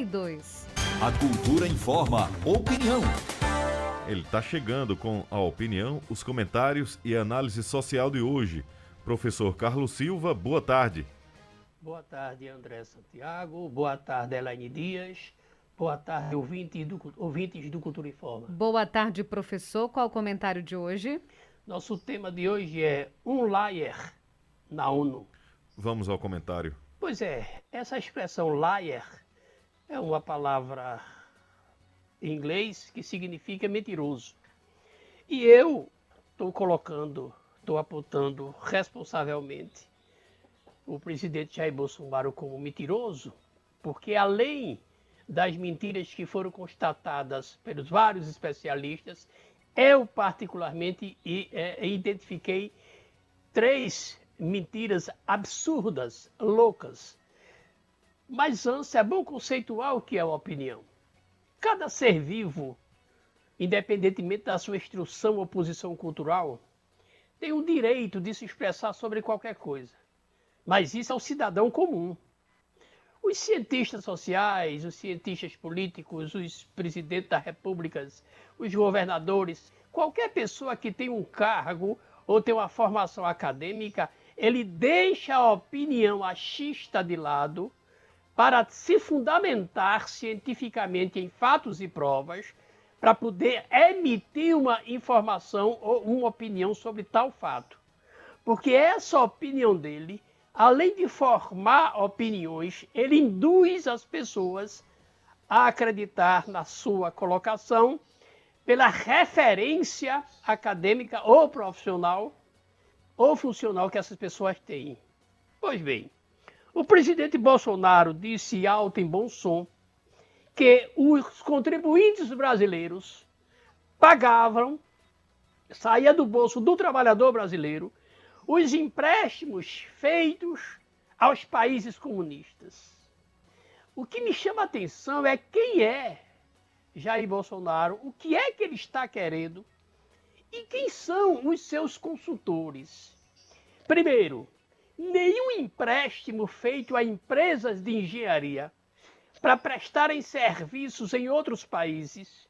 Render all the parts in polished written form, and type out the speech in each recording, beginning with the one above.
32. A Cultura informa. Opinião. Ele está chegando com a opinião, os comentários e a análise social de hoje. Professor Carlos Silva, boa tarde. Boa tarde, André Santiago. Boa tarde, Elaine Dias. Boa tarde, ouvintes do Cultura Informa. Boa tarde, professor. Qual o comentário de hoje? Nosso tema de hoje é um liar na ONU. Vamos ao comentário. Pois é, essa expressão liar é uma palavra em inglês que significa mentiroso. E eu estou apontando responsavelmente o presidente Jair Bolsonaro como mentiroso, porque além das mentiras que foram constatadas pelos vários especialistas, eu particularmente identifiquei 3 mentiras absurdas, loucas. Mas antes é bom conceituar o que é uma opinião. Cada ser vivo, independentemente da sua instrução ou posição cultural, tem o direito de se expressar sobre qualquer coisa. Mas isso é o cidadão comum. Os cientistas sociais, os cientistas políticos, os presidentes das repúblicas, os governadores, qualquer pessoa que tem um cargo ou tem uma formação acadêmica, ele deixa a opinião achista de lado para se fundamentar cientificamente em fatos e provas, para poder emitir uma informação ou uma opinião sobre tal fato. Porque essa opinião dele, além de formar opiniões, ele induz as pessoas a acreditar na sua colocação pela referência acadêmica ou profissional ou funcional que essas pessoas têm. Pois bem, o presidente Bolsonaro disse alto em bom som que os contribuintes brasileiros pagavam, saía do bolso do trabalhador brasileiro, os empréstimos feitos aos países comunistas. O que me chama a atenção é quem é Jair Bolsonaro, o que é que ele está querendo e quem são os seus consultores. Primeiro, nenhum empréstimo feito a empresas de engenharia para prestarem serviços em outros países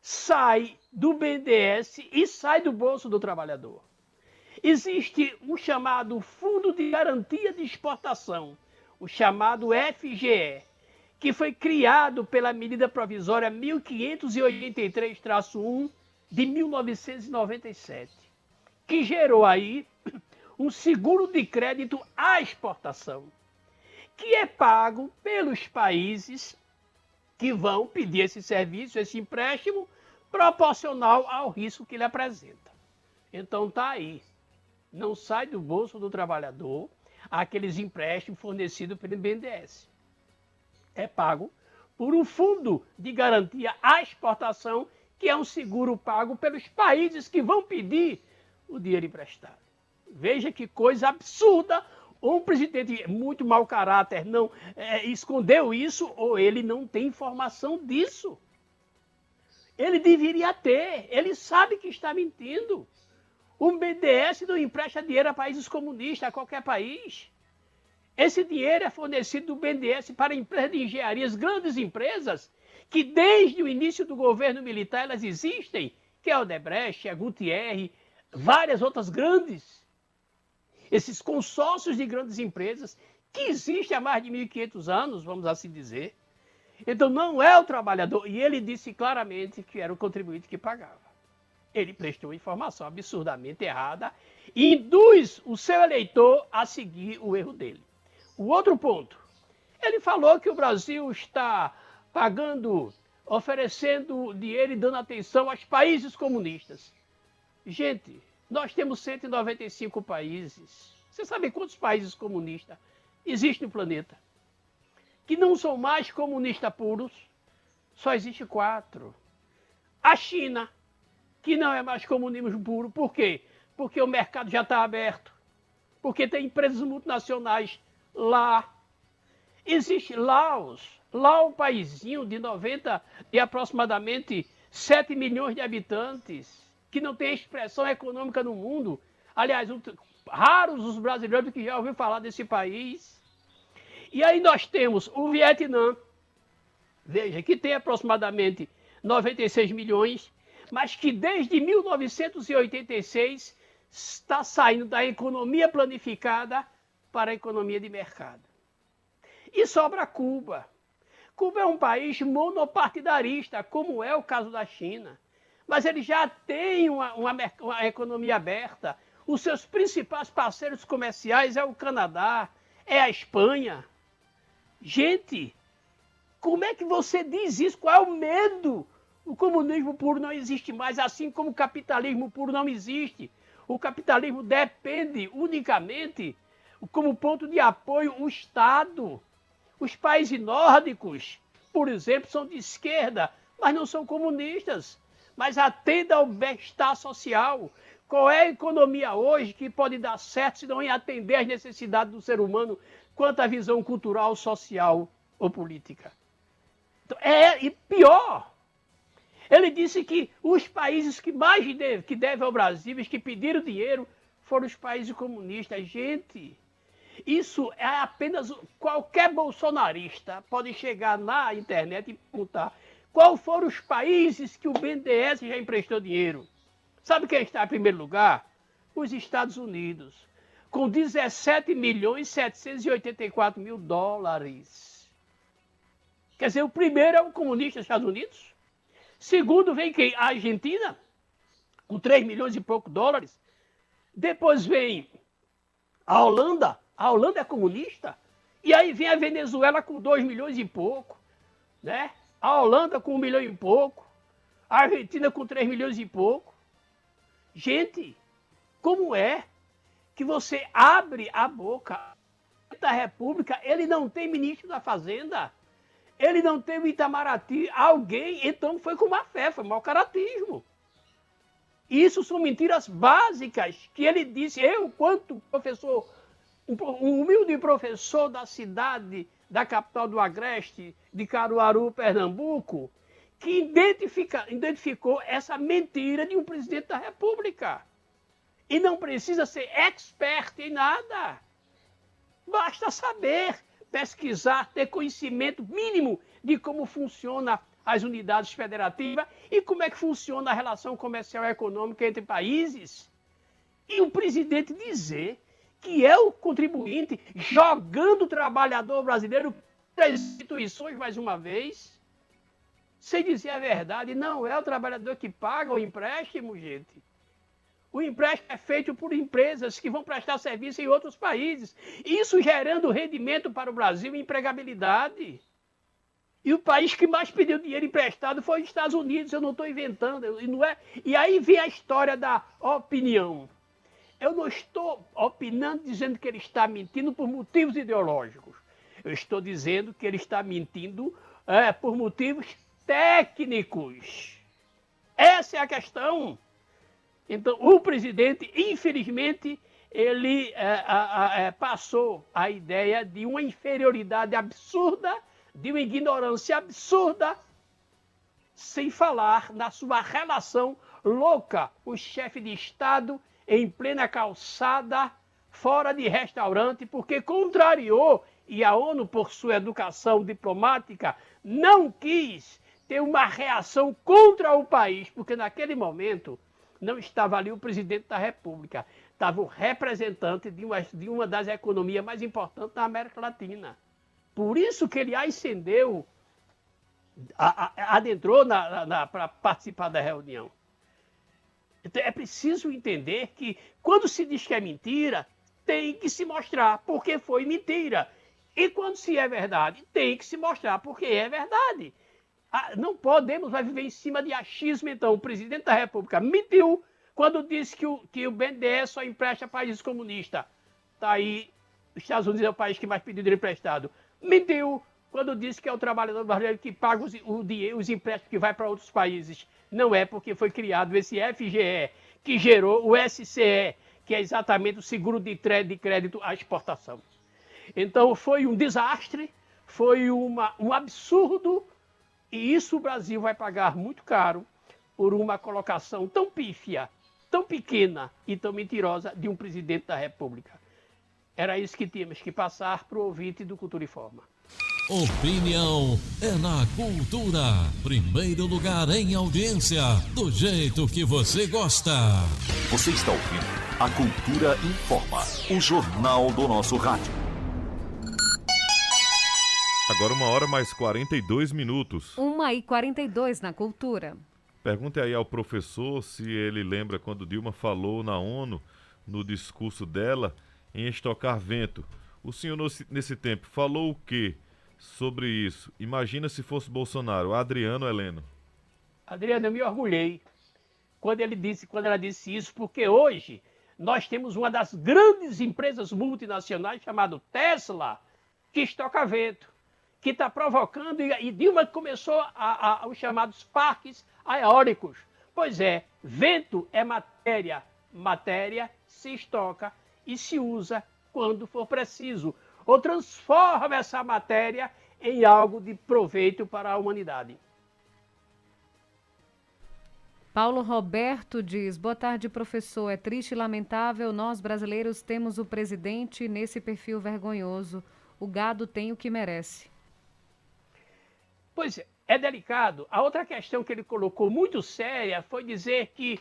sai do BNDES e sai do bolso do trabalhador. Existe um chamado Fundo de Garantia de Exportação, o chamado FGE, que foi criado pela medida provisória 1583-1 de 1997, que gerou aí um seguro de crédito à exportação, que é pago pelos países que vão pedir esse serviço, esse empréstimo, proporcional ao risco que ele apresenta. Então está aí. Não sai do bolso do trabalhador aqueles empréstimos fornecidos pelo BNDES. É pago por um fundo de garantia à exportação, que é um seguro pago pelos países que vão pedir o dinheiro emprestado. Veja que coisa absurda. Ou um presidente muito mau caráter não escondeu isso, ou ele não tem informação disso. Ele deveria ter, ele sabe que está mentindo. O BNDES não empresta dinheiro a países comunistas, a qualquer país. Esse dinheiro é fornecido do BNDES para empresas de engenharia, grandes empresas, que desde o início do governo militar elas existem, que é a Odebrecht, a Gutierrez, várias outras grandes. Esses consórcios de grandes empresas que existem há mais de 1.500 anos, vamos assim dizer. Então não é o trabalhador, e ele disse claramente que era o contribuinte que pagava. Ele prestou informação absurdamente errada e induz o seu eleitor a seguir o erro dele. O outro ponto, ele falou que o Brasil está pagando, oferecendo dinheiro e dando atenção aos países comunistas. Gente, nós temos 195 países. Você sabe quantos países comunistas existem no planeta? Que não são mais comunistas puros, só existe 4. A China, que não é mais comunismo puro. Por quê? Porque o mercado já está aberto. Porque tem empresas multinacionais lá. Existe Laos. Lá um paísinho de aproximadamente 7 milhões de habitantes, que não tem expressão econômica no mundo. Aliás, raros os brasileiros que já ouviram falar desse país. E aí nós temos o Vietnã, veja, que tem aproximadamente 96 milhões, mas que desde 1986 está saindo da economia planificada para a economia de mercado. E sobra Cuba. Cuba é um país monopartidarista, como é o caso da China. Mas ele já tem uma economia aberta. Os seus principais parceiros comerciais é o Canadá, é a Espanha. Gente, como é que você diz isso? Qual é o medo? O comunismo puro não existe mais, assim como o capitalismo puro não existe. O capitalismo depende unicamente, como ponto de apoio, o Estado. Os países nórdicos, por exemplo, são de esquerda, mas não são comunistas, mas atendem ao bem-estar social. Qual é a economia hoje que pode dar certo se não em atender às necessidades do ser humano quanto à visão cultural, social ou política? Então, e pior, ele disse que os países que mais devem ao Brasil, os que pediram dinheiro, foram os países comunistas. Gente, isso é apenas... Qualquer bolsonarista pode chegar na internet e perguntar quais foram os países que o BNDES já emprestou dinheiro. Sabe quem está em primeiro lugar? Os Estados Unidos, com 17.784.000 dólares. Quer dizer, o primeiro é o comunista dos Estados Unidos. Segundo vem quem? A Argentina, com 3 milhões e pouco dólares. Depois vem a Holanda. A Holanda é comunista. E aí vem a Venezuela com 2 milhões e pouco. Né? A Holanda com 1 milhão e pouco. A Argentina com 3 milhões e pouco. Gente, como é que você abre a boca da República, ele não tem ministro da Fazenda, ele não tem o Itamaraty, alguém, então foi com má fé, foi mau caratismo. Isso são mentiras básicas que ele disse, eu, quanto professor, um humilde professor da cidade, da capital do Agreste, de Caruaru, Pernambuco, que identificou essa mentira de um presidente da República. E não precisa ser expert em nada. Basta saber, pesquisar, ter conhecimento mínimo de como funcionam as unidades federativas e como é que funciona a relação comercial e econômica entre países. E o presidente dizer que é o contribuinte jogando o trabalhador brasileiro para as instituições mais uma vez, sem dizer a verdade, não é o trabalhador que paga o empréstimo, gente. O empréstimo é feito por empresas que vão prestar serviço em outros países. Isso gerando rendimento para o Brasil e empregabilidade. E o país que mais pediu dinheiro emprestado foi os Estados Unidos, eu não estou inventando. Não é? E aí vem a história da opinião. Eu não estou opinando dizendo que ele está mentindo por motivos ideológicos. Eu estou dizendo que ele está mentindo por motivos técnicos. Essa é a questão. Então, o presidente, infelizmente, ele passou a ideia de uma inferioridade absurda, de uma ignorância absurda, sem falar na sua relação louca, o chefe de Estado em plena calçada, fora de restaurante, porque contrariou, e a ONU, por sua educação diplomática, não quis ter uma reação contra o país, porque naquele momento não estava ali o presidente da República, estava o representante de uma das economias mais importantes da América Latina. Por isso que ele ascendeu, adentrou para participar da reunião. Então é preciso entender que quando se diz que é mentira, tem que se mostrar porque foi mentira. E quando se é verdade, tem que se mostrar porque é verdade. Não podemos viver em cima de achismo, então. O presidente da República mentiu quando disse que o BNDES só empresta países comunistas. Está aí, os Estados Unidos é o país que mais pediu dinheiro emprestado. Mentiu quando disse que é o trabalhador brasileiro que paga os empréstimos que vai para outros países. Não é, porque foi criado esse FGE, que gerou o SCE, que é exatamente o seguro de crédito à exportação. Então foi um desastre, foi um absurdo, e isso o Brasil vai pagar muito caro por uma colocação tão pífia, tão pequena e tão mentirosa de um presidente da República. Era isso que tínhamos que passar para o ouvinte do Cultura e Forma. Opinião é na cultura. Primeiro lugar em audiência, do jeito que você gosta. Você está ouvindo a Cultura Informa, o jornal do nosso rádio. Agora 1h mais 42 minutos. 1h42 na cultura. Pergunte aí ao professor se ele lembra quando Dilma falou na ONU, no discurso dela, em estocar vento. O senhor, nesse tempo, falou o quê sobre isso? Imagina se fosse Bolsonaro. Adriano Heleno. Adriano, eu me orgulhei quando ela disse isso, porque hoje nós temos uma das grandes empresas multinacionais chamada Tesla, que estoca vento, que está provocando, e Dilma começou os chamados parques eólicos. Pois é, vento é matéria, matéria se estoca e se usa quando for preciso, ou transforma essa matéria em algo de proveito para a humanidade. Paulo Roberto diz: boa tarde, professor. É triste e lamentável, nós brasileiros temos o presidente nesse perfil vergonhoso. O gado tem o que merece. Pois é delicado. A outra questão que ele colocou muito séria foi dizer que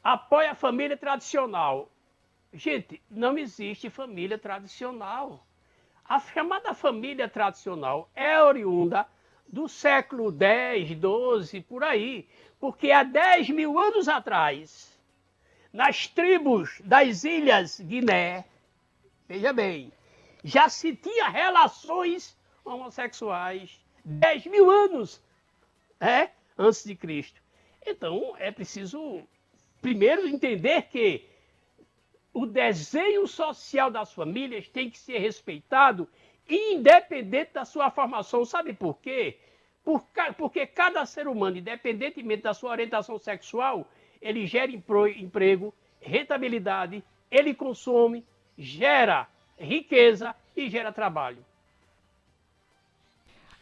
apoia a família tradicional. Gente, não existe família tradicional. A chamada família tradicional é oriunda do século X, XII, por aí, porque há 10 mil anos atrás, nas tribos das Ilhas Guiné, veja bem, já se tinha relações homossexuais 10 mil anos antes de Cristo. Então, é preciso primeiro entender que o desenho social das famílias tem que ser respeitado, independente da sua formação. Sabe por quê? Porque cada ser humano, independentemente da sua orientação sexual, ele gera emprego, rentabilidade, ele consome, gera riqueza e gera trabalho.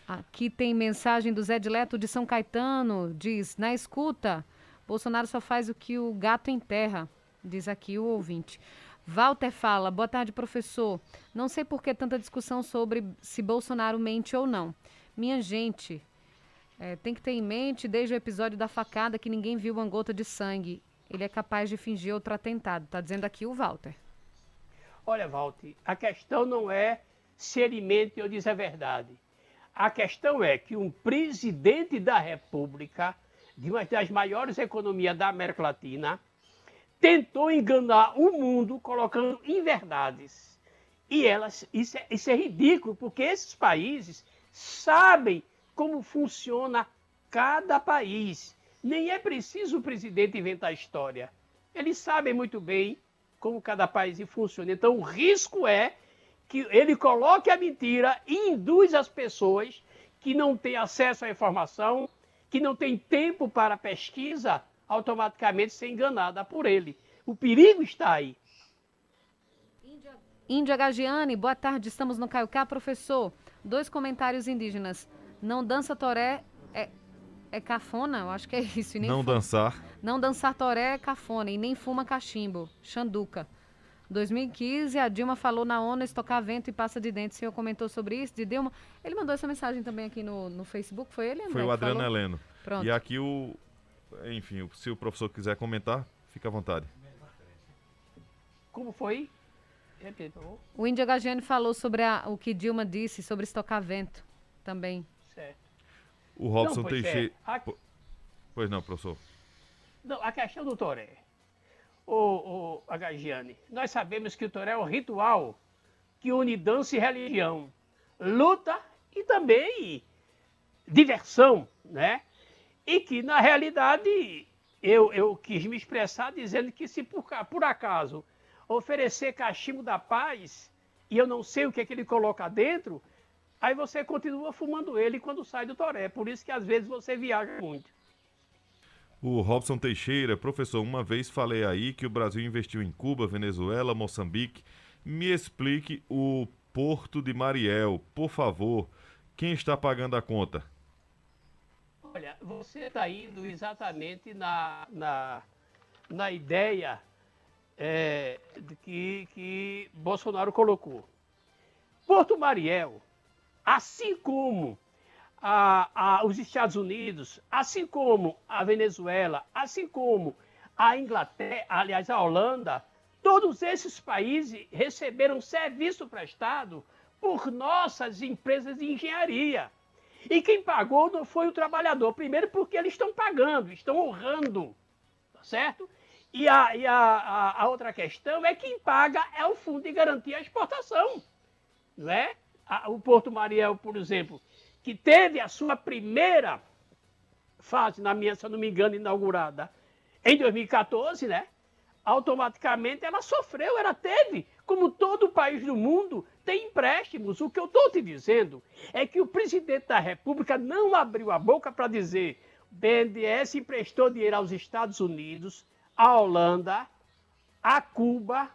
Aqui tem mensagem do Zé Dileto de São Caetano, diz: na escuta, Bolsonaro só faz o que o gato enterra, diz aqui o ouvinte. Walter fala: boa tarde, professor. Não sei por que tanta discussão sobre se Bolsonaro mente ou não. Minha gente, tem que ter em mente desde o episódio da facada que ninguém viu uma gota de sangue. Ele é capaz de fingir outro atentado, tá dizendo aqui o Walter. Olha, Walter, a questão não é se ele mente ou diz a verdade. A questão é que um presidente da República, de uma das maiores economias da América Latina, tentou enganar o mundo colocando inverdades. E isso é ridículo, porque esses países sabem como funciona cada país. Nem é preciso o presidente inventar história. Eles sabem muito bem como cada país funciona. Então, o risco é que ele coloque a mentira e induz as pessoas que não têm acesso à informação, que não têm tempo para pesquisa, automaticamente ser enganada por ele. O perigo está aí. Índia Gagiane, boa tarde, estamos no Caiucá, professor. 2 comentários indígenas. Não dança toré é cafona? Eu acho que é isso. E nem Não dançar. Não dançar toré é cafona e nem fuma cachimbo. Xanduca. 2015, a Dilma falou na ONU estocar vento e pasta de dente. O senhor comentou sobre isso, de Dilma. Ele mandou essa mensagem também aqui no Facebook, foi ele, André? Foi o Adriano Heleno. Pronto. E aqui enfim, se o professor quiser comentar, fica à vontade. Como foi? Repita, por favor. O Índia Gagiane falou sobre o que Dilma disse sobre estocar vento também. Certo. O Robson Não, pois Teixeira... é. Pois não, professor. Não, a questão do toré. Ô, Gagiane, nós sabemos que o toré é um ritual que une dança e religião, luta e também diversão, né? E que, na realidade, eu quis me expressar dizendo que se por acaso oferecer cachimbo da paz e eu não sei o que é que ele coloca dentro, aí você continua fumando ele quando sai do toré. Por isso que às vezes você viaja muito. O Robson Teixeira, professor, uma vez falei aí que o Brasil investiu em Cuba, Venezuela, Moçambique. Me explique o Porto de Mariel, por favor. Quem está pagando a conta? Olha, você está indo exatamente na ideia que Bolsonaro colocou. Porto Mariel assim como os Estados Unidos, assim como a Venezuela, assim como a Inglaterra, aliás, a Holanda, todos esses países receberam serviço prestado por nossas empresas de engenharia. E quem pagou não foi o trabalhador, primeiro porque eles estão pagando, estão honrando, tá certo? E a outra questão é quem paga é o Fundo de Garantia à Exportação, não é? O Porto Mariel, por exemplo, que teve a sua primeira fase, se eu não me engano, inaugurada em 2014, né? Automaticamente ela sofreu, ela teve, como todo país do mundo, tem empréstimos. O que eu estou te dizendo é que o presidente da República não abriu a boca para dizer o BNDES emprestou dinheiro aos Estados Unidos, à Holanda, a Cuba,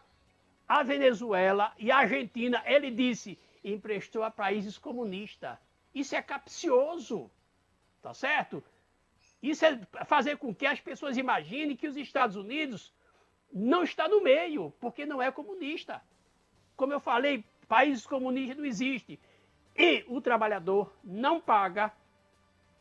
a Venezuela e a Argentina. Ele disse, emprestou a países comunistas. Isso é capcioso, tá certo? Isso é fazer com que as pessoas imaginem que os Estados Unidos não está no meio, porque não é comunista. Como eu falei, países comunistas não existem. E o trabalhador não paga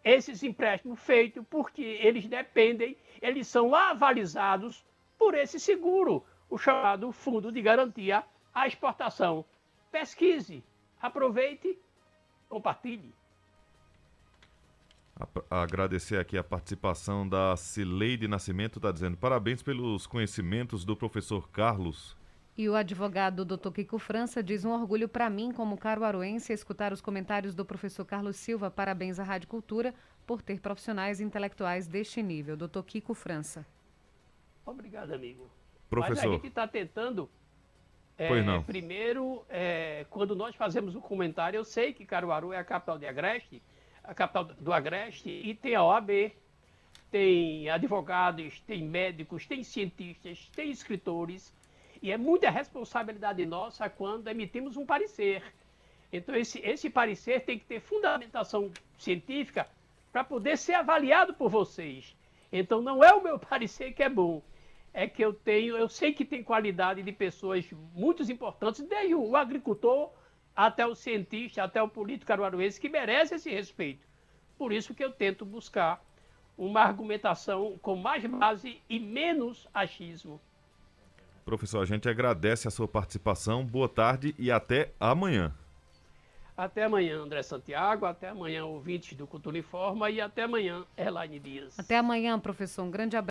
esses empréstimos feitos porque eles dependem, eles são avalizados por esse seguro, o chamado Fundo de Garantia à Exportação. Pesquise, aproveite, compartilhe. Agradecer aqui a participação da Cileide Nascimento, está dizendo parabéns pelos conhecimentos do professor Carlos. E o advogado Dr. Kiko França diz um orgulho para mim, como caruaruense, escutar os comentários do professor Carlos Silva. Parabéns à Rádio Cultura por ter profissionais intelectuais deste nível. Dr. Kiko França. Obrigado, amigo. Professor. Mas a gente está tentando... Pois não. Primeiro, quando nós fazemos o comentário, eu sei que Caruaru é a capital de Agreste, a capital do Agreste, e tem a OAB, tem advogados, tem médicos, tem cientistas, tem escritores, e é muita responsabilidade nossa quando emitimos um parecer. Então, esse parecer tem que ter fundamentação científica para poder ser avaliado por vocês. Então, não é o meu parecer que é bom, é que eu sei que tem qualidade de pessoas muito importantes, desde o agricultor até o cientista, até o político caruaruense, que merece esse respeito. Por isso que eu tento buscar uma argumentação com mais base e menos achismo. Professor, a gente agradece a sua participação, boa tarde e até amanhã. Até amanhã, André Santiago, até amanhã, ouvintes do Cultura Informa, e até amanhã, Elaine Dias. Até amanhã, professor. Um grande abraço.